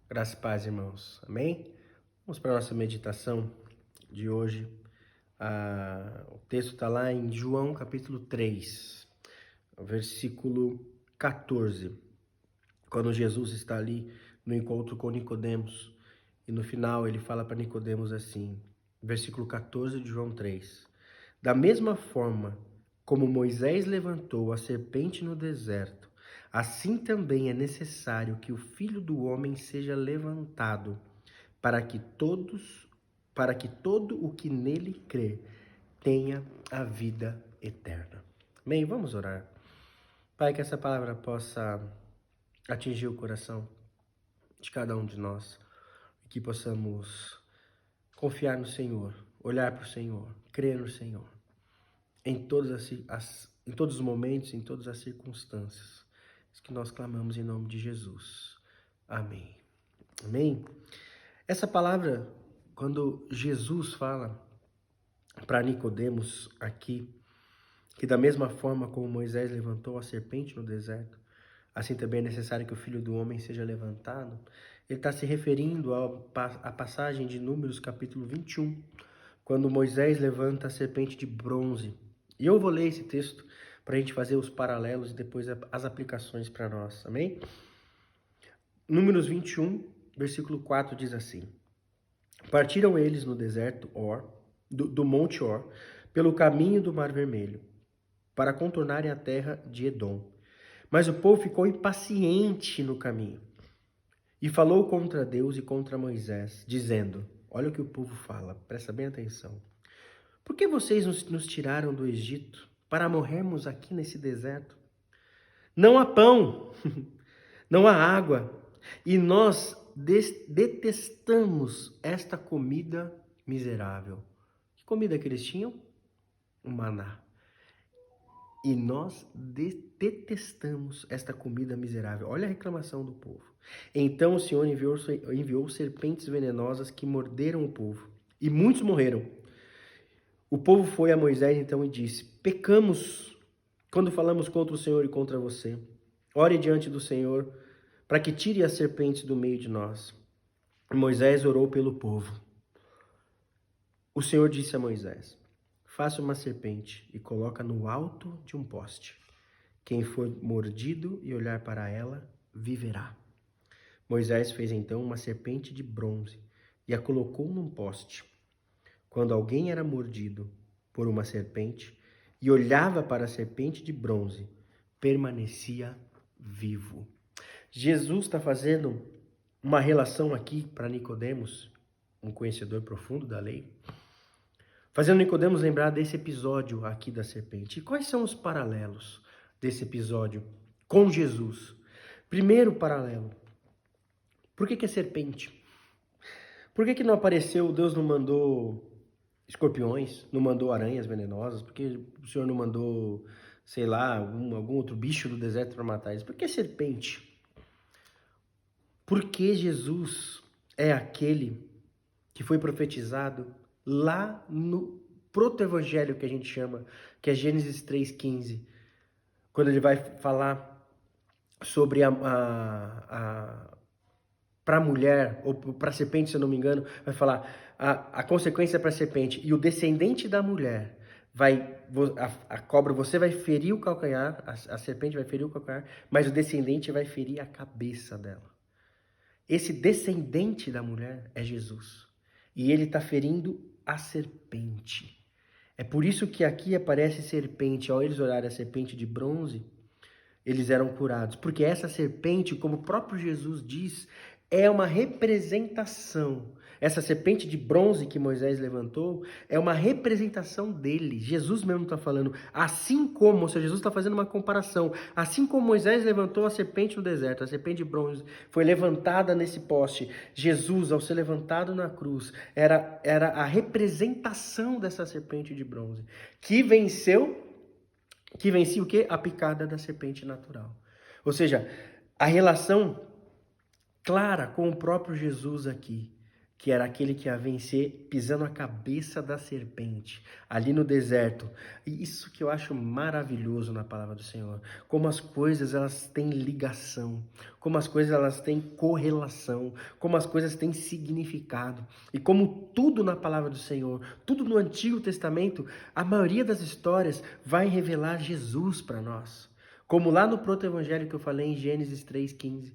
Graça e paz, irmãos. Amém? Vamos para a nossa meditação de hoje. O texto está lá em João capítulo 3, versículo 14. Quando Jesus está ali no encontro com Nicodemos. E no final ele fala para Nicodemos assim, versículo 14 de João 3. Da mesma forma como Moisés levantou a serpente no deserto, assim também é necessário que o Filho do Homem seja levantado, para que todo o que nele crê tenha a vida eterna. Amém? Vamos orar. Pai, que essa palavra possa atingir o coração de cada um de nós, que possamos confiar no Senhor, olhar para o Senhor, crer no Senhor, em em todos os momentos, em todas as circunstâncias. Isso que nós clamamos em nome de Jesus. Amém. Amém? Essa palavra, quando Jesus fala para Nicodemos aqui, que da mesma forma como Moisés levantou a serpente no deserto, assim também é necessário que o Filho do Homem seja levantado, ele está se referindo à passagem de Números capítulo 21, quando Moisés levanta a serpente de bronze. E eu vou ler esse texto para a gente fazer os paralelos e depois as aplicações para nós, amém? Números 21, versículo 4 diz assim: Partiram eles no deserto do Monte Or, pelo caminho do Mar Vermelho, para contornarem a terra de Edom. Mas o povo ficou impaciente no caminho e falou contra Deus e contra Moisés, dizendo: olha o que o povo fala, presta bem atenção. Por que vocês nos tiraram do Egito para morrermos aqui nesse deserto? Não há pão, não há água, e nós detestamos esta comida miserável. Que comida que eles tinham? O maná. E nós detestamos esta comida miserável. Olha a reclamação do povo. Então o Senhor enviou serpentes venenosas que morderam o povo, e muitos morreram. O povo foi a Moisés então e disse: pecamos quando falamos contra o Senhor e contra você. Ore diante do Senhor para que tire as serpentes do meio de nós. Moisés orou pelo povo. O Senhor disse a Moisés: faça uma serpente e coloca no alto de um poste. Quem for mordido e olhar para ela, viverá. Moisés fez então uma serpente de bronze e a colocou num poste. Quando alguém era mordido por uma serpente e olhava para a serpente de bronze, permanecia vivo. Jesus está fazendo uma relação aqui para Nicodemos, um conhecedor profundo da lei, fazendo Nicodemos lembrar desse episódio aqui da serpente. E quais são os paralelos desse episódio com Jesus? Primeiro paralelo: por que é serpente? Por que não apareceu, Deus não mandou escorpiões, não mandou aranhas venenosas? Por que o Senhor não mandou, sei lá, algum outro bicho do deserto para matar eles? Por que serpente? Porque Jesus é aquele que foi profetizado lá no proto-evangelho que a gente chama, que é Gênesis 3,15, quando ele vai falar sobre para a mulher, ou para a serpente, se eu não me engano, vai falar a consequência para a serpente, e o descendente da mulher a cobra, você vai ferir o calcanhar, a serpente vai ferir o calcanhar, mas o descendente vai ferir a cabeça dela. Esse descendente da mulher é Jesus. E ele está ferindo a serpente. É por isso que aqui aparece serpente. Ao eles olharem a serpente de bronze, eles eram curados. Porque essa serpente, como o próprio Jesus diz, é uma representação. Essa serpente de bronze que Moisés levantou é uma representação dele. Jesus mesmo está falando, assim como, ou seja, Jesus está fazendo uma comparação. Assim como Moisés levantou a serpente no deserto, a serpente de bronze foi levantada nesse poste. Jesus, ao ser levantado na cruz, era a representação dessa serpente de bronze, que vencia o quê? A picada da serpente natural. Ou seja, a relação clara com o próprio Jesus aqui, que era aquele que ia vencer pisando a cabeça da serpente, ali no deserto. E isso que eu acho maravilhoso na palavra do Senhor, como as coisas elas têm ligação, como as coisas elas têm correlação, como as coisas têm significado, e como tudo na palavra do Senhor, tudo no Antigo Testamento, a maioria das histórias vai revelar Jesus para nós. Como lá no proto-evangelho que eu falei em Gênesis 3,15.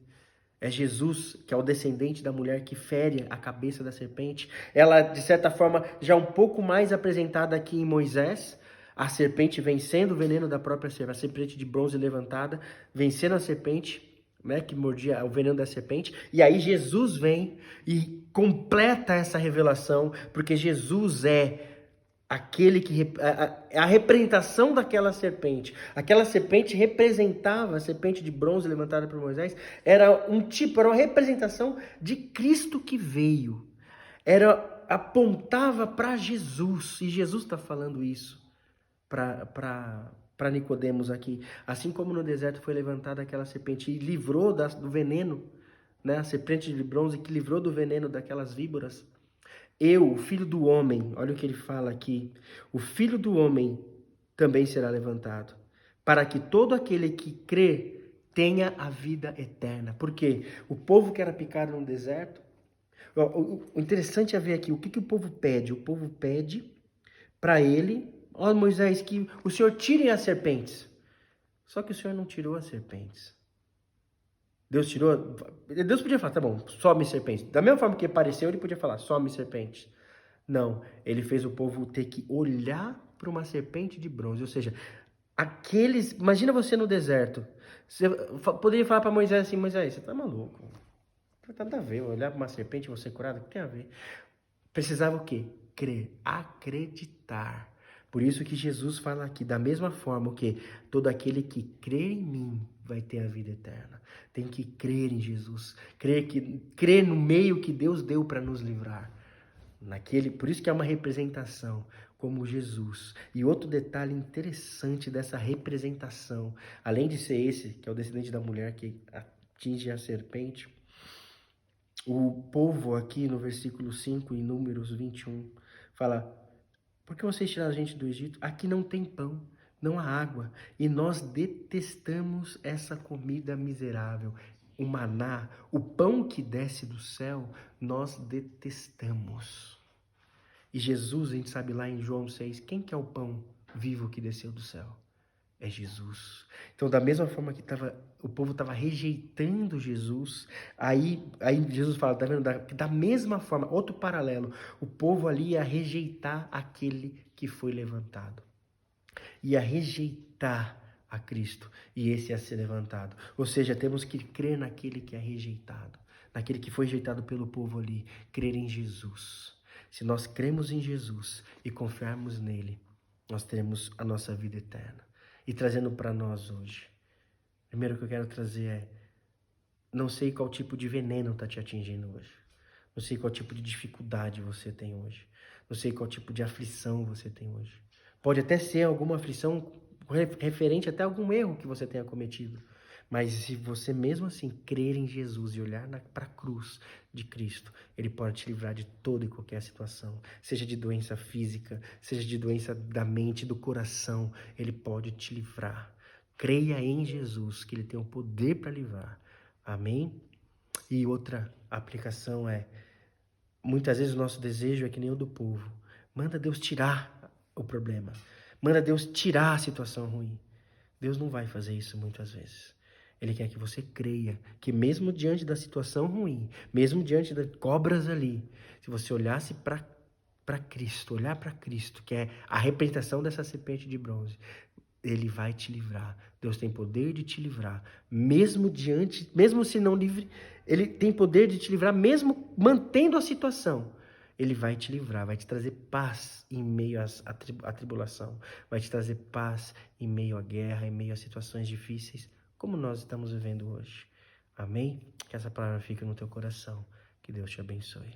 É Jesus, que é o descendente da mulher que fere a cabeça da serpente. Ela, de certa forma, já um pouco mais apresentada aqui em Moisés. A serpente vencendo o veneno da própria serpente, a serpente de bronze levantada, vencendo a serpente, né, que mordia o veneno da serpente. E aí Jesus vem e completa essa revelação, porque Jesus é aquele que a representação daquela serpente. Aquela serpente representava, a serpente de bronze levantada por Moisés, era um tipo, era uma representação de Cristo que veio. Apontava para Jesus, e Jesus está falando isso para Nicodemos aqui. Assim como no deserto foi levantada aquela serpente e livrou do veneno, né, a serpente de bronze que livrou do veneno daquelas víboras. Eu, o filho do homem, olha o que ele fala aqui, o filho do homem também será levantado, para que todo aquele que crê tenha a vida eterna. Por quê? O povo que era picado no deserto, o interessante é ver aqui, o que o povo pede? O povo pede para ele, ó Moisés, que o Senhor tire as serpentes. Só que o Senhor não tirou as serpentes. Deus tirou. Deus podia falar, tá bom, some serpentes. Da mesma forma que apareceu, ele podia falar, some serpentes. Não, ele fez o povo ter que olhar para uma serpente de bronze. Ou seja, aqueles. Imagina você no deserto. Você poderia falar para Moisés assim: Moisés, você tá maluco? Não tem nada a ver, olhar para uma serpente e você curado, o que tem a ver? Precisava o quê? Crer, acreditar. Por isso que Jesus fala aqui, da mesma forma que todo aquele que crê em mim vai ter a vida eterna. Tem que crer em Jesus, crer no meio que Deus deu para nos livrar. Por isso que é uma representação, como Jesus. E outro detalhe interessante dessa representação, além de ser esse, que é o descendente da mulher que atinge a serpente, o povo aqui no versículo 5, em Números 21, fala: por que vocês tiraram a gente do Egito? Aqui não tem pão, não há água, e nós detestamos essa comida miserável. O maná, o pão que desce do céu, nós detestamos. E Jesus, a gente sabe lá em João 6, quem que é o pão vivo que desceu do céu? É Jesus. Então, da mesma forma que o povo estava rejeitando Jesus, aí Jesus fala, tá vendo? Da mesma forma, outro paralelo, o povo ali ia rejeitar aquele que foi levantado. Ia rejeitar a Cristo, e esse ia ser levantado. Ou seja, temos que crer naquele que é rejeitado, naquele que foi rejeitado pelo povo ali, crer em Jesus. Se nós cremos em Jesus e confiarmos nele, nós teremos a nossa vida eterna. E trazendo para nós hoje, primeiro que eu quero trazer é, não sei qual tipo de veneno está te atingindo hoje. Não sei qual tipo de dificuldade você tem hoje. Não sei qual tipo de aflição você tem hoje. Pode até ser alguma aflição referente até a algum erro que você tenha cometido. Mas se você mesmo assim crer em Jesus e olhar para a cruz de Cristo, Ele pode te livrar de toda e qualquer situação. Seja de doença física, seja de doença da mente, do coração, Ele pode te livrar. Creia em Jesus, que Ele tem o poder para livrar. Amém? E outra aplicação é, muitas vezes o nosso desejo é que nem o do povo. Manda Deus tirar o problema. Manda Deus tirar a situação ruim. Deus não vai fazer isso muitas vezes. Ele quer que você creia que mesmo diante da situação ruim, mesmo diante das cobras ali, se você olhasse para Cristo, olhar para Cristo, que é a representação dessa serpente de bronze, Ele vai te livrar. Deus tem poder de te livrar. Mesmo se não livre, Ele tem poder de te livrar mesmo mantendo a situação. Ele vai te livrar, vai te trazer paz em meio à tribulação. Vai te trazer paz em meio à guerra, em meio a situações difíceis, como nós estamos vivendo hoje. Amém? Que essa palavra fique no teu coração. Que Deus te abençoe.